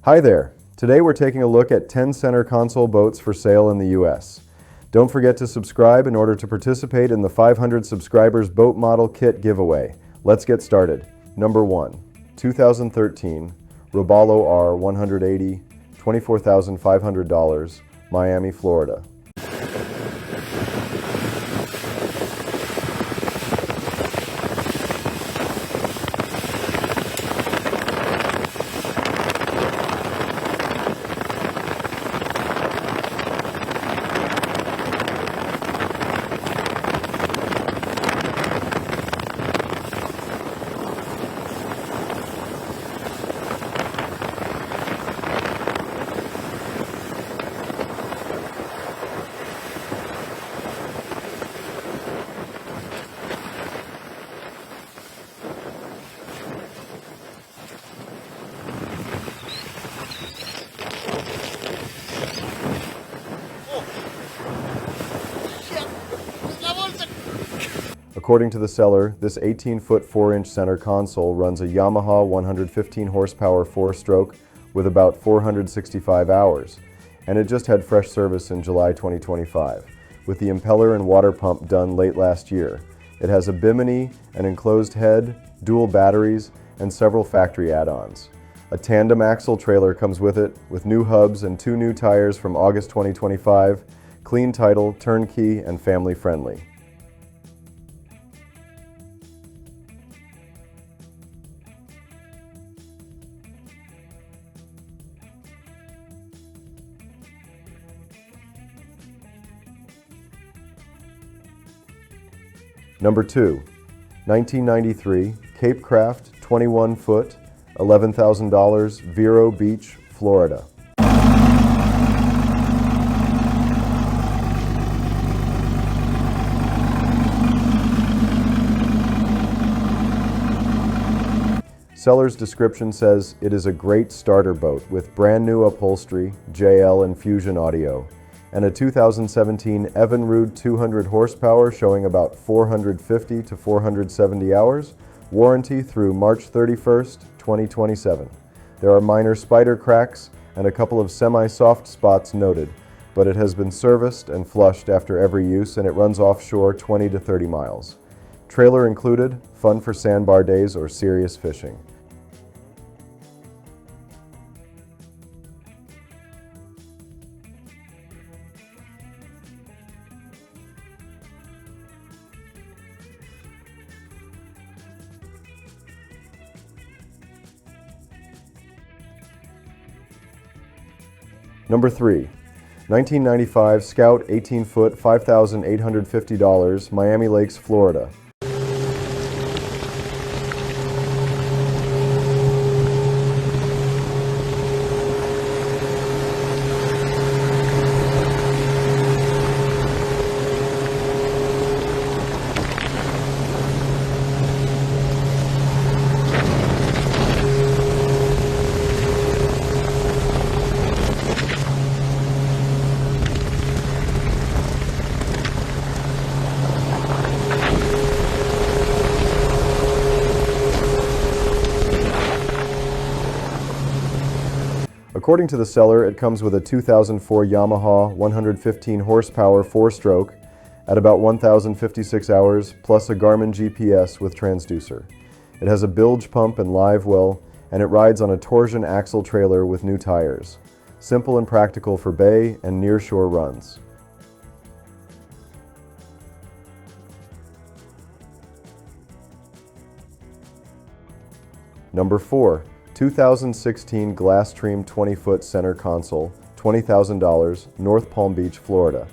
Hi there! Today we're taking a look at 10 center console boats for sale in the US. Don't forget to subscribe in order to participate in the 500 subscribers boat model kit giveaway. Let's get started. Number 1. 2013 Robalo R180, $24,500, Miami, Florida. According to the seller, this 18-foot 4-inch center console runs a Yamaha 115 horsepower 4-stroke with about 465 hours, and it just had fresh service in July 2025, with the impeller and water pump done late last year. It has a bimini, an enclosed head, dual batteries, and several factory add-ons. A tandem axle trailer comes with it, with new hubs and 2 new tires from August 2025, clean title, turnkey, and family-friendly. Number 2. 1993 CapeCraft 21-foot, $11,000, Vero Beach, Florida. Seller's description says it is a great starter boat with brand new upholstery, JL and Fusion audio, and a 2017 Evinrude 200 horsepower showing about 450 to 470 hours, warranty through March 31st, 2027. There are minor spider cracks and a couple of semi-soft spots noted, but it has been serviced and flushed after every use and it runs offshore 20 to 30 miles. Trailer included, fun for sandbar days or serious fishing. Number 3. 1995 Scout 18-foot, $5,850, Miami Lakes, Florida. According to the seller, it comes with a 2004 Yamaha 115 horsepower 4-stroke at about 1,056 hours, plus a Garmin GPS with transducer. It has a bilge pump and live well, and it rides on a torsion axle trailer with new tires. Simple and practical for bay and near-shore runs. Number 4. 2016 Glasstream 20-foot center console, $20,000, North Palm Beach, Florida.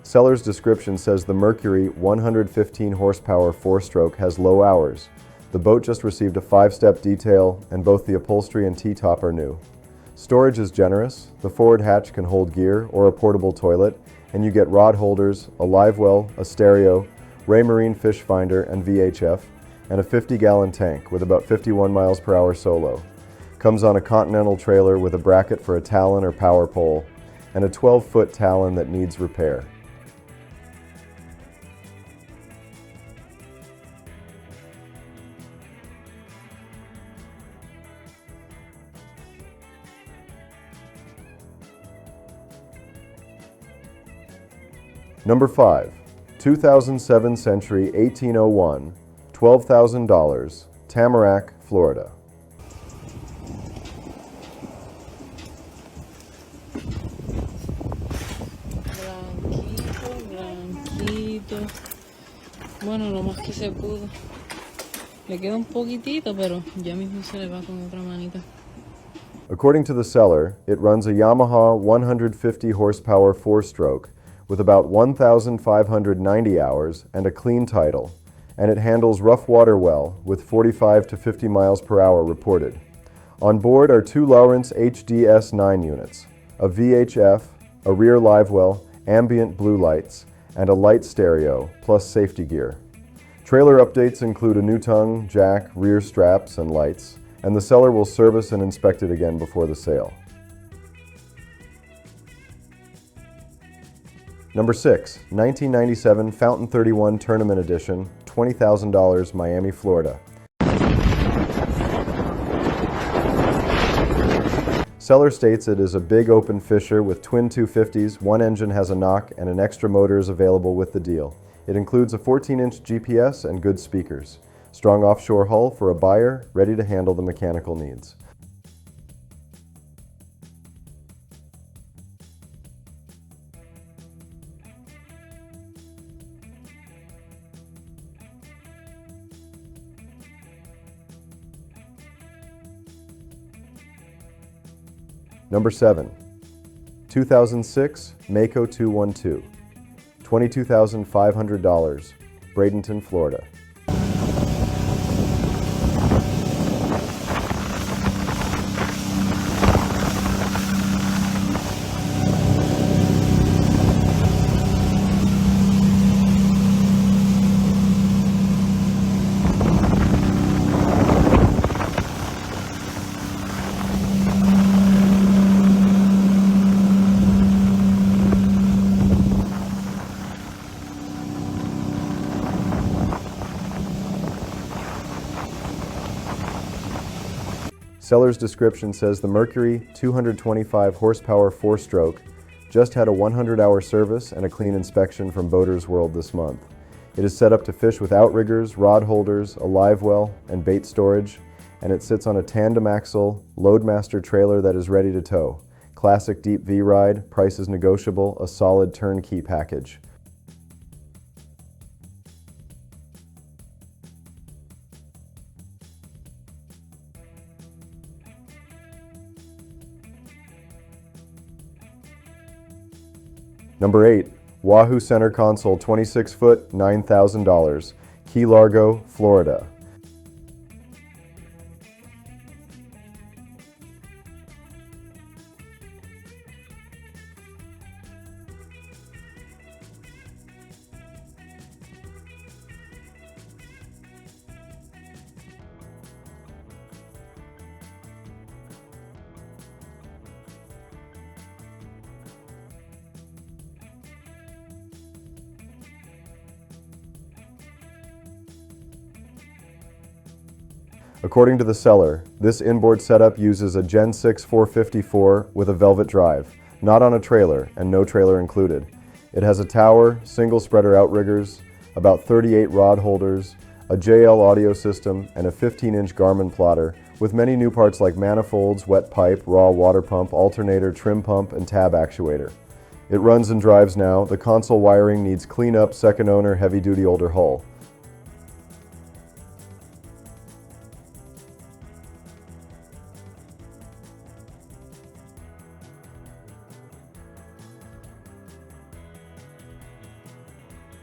Seller's description says the Mercury 115 horsepower 4-stroke has low hours. The boat just received a 5-step detail and both the upholstery and T-top are new. Storage is generous. The forward hatch can hold gear or a portable toilet, and you get rod holders, a live well, a stereo, Raymarine fish finder and VHF, and a 50-gallon tank with about 51 miles per hour solo. Comes on a Continental trailer with a bracket for a talon or power pole, and a 12-foot talon that needs repair. Number 5. 2007 Century 1801, $12,000, Tamarac, Florida. Blanquito. Bueno, lo más que se pudo. Le queda un poquitito, pero ya mismo se le va con otra manita. According to the seller, it runs a Yamaha 150 horsepower 4-stroke with about 1,590 hours and a clean title, and it handles rough water well with 45 to 50 miles per hour reported. On board are 2 Lowrance HDS9 units, a VHF, a rear live well, ambient blue lights, and a light stereo, plus safety gear. Trailer updates include a new tongue, jack, rear straps, and lights, and the seller will service and inspect it again before the sale. Number 6, 1997 Fountain 31 Tournament Edition, $20,000, Miami, Florida. Seller states it is a big open fisher with twin 250s, one engine has a knock, and an extra motor is available with the deal. It includes a 14-inch GPS and good speakers. Strong offshore hull for a buyer, ready to handle the mechanical needs. Number 7. 2006 Mako 212, $22,500, Bradenton, Florida. Seller's description says the Mercury 225 horsepower 4-stroke just had a 100-hour service and a clean inspection from Boaters World this month. It is set up to fish with outriggers, rod holders, a live well, and bait storage, and it sits on a tandem axle Loadmaster trailer that is ready to tow. Classic deep V-ride, price is negotiable, a solid turnkey package. Number 8, Wahoo Center Console 26-foot, $9,000, Key Largo, Florida. According to the seller, this inboard setup uses a Gen 6 454 with a velvet drive, not on a trailer and no trailer included. It has a tower, single spreader outriggers, about 38 rod holders, a JL audio system, and a 15-inch Garmin plotter with many new parts like manifolds, wet pipe, raw water pump, alternator, trim pump, and tab actuator. It runs and drives now. The console wiring needs cleanup, second owner, heavy-duty older hull.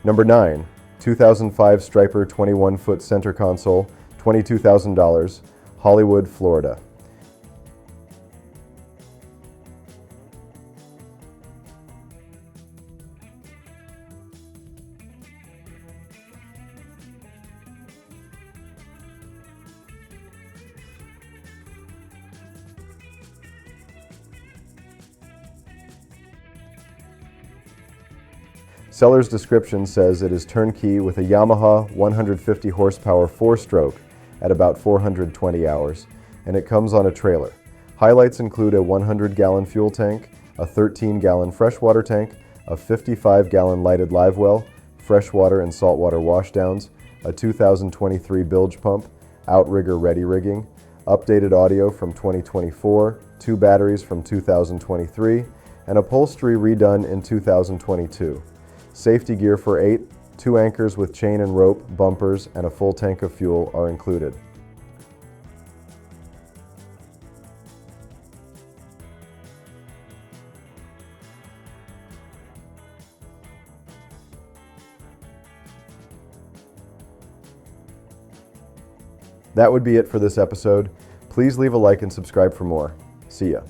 Number 9, 2005 Striper 21-foot center console, $22,000, Hollywood, Florida. Seller's description says it is turnkey with a Yamaha 150 horsepower 4-stroke at about 420 hours, and it comes on a trailer. Highlights include a 100-gallon fuel tank, a 13-gallon freshwater tank, a 55-gallon lighted live well, freshwater and saltwater washdowns, a 2023 bilge pump, outrigger ready rigging, updated audio from 2024, 2 batteries from 2023, and upholstery redone in 2022. Safety gear for 8, 2 anchors with chain and rope, bumpers, and a full tank of fuel are included. That would be it for this episode. Please leave a like and subscribe for more. See ya.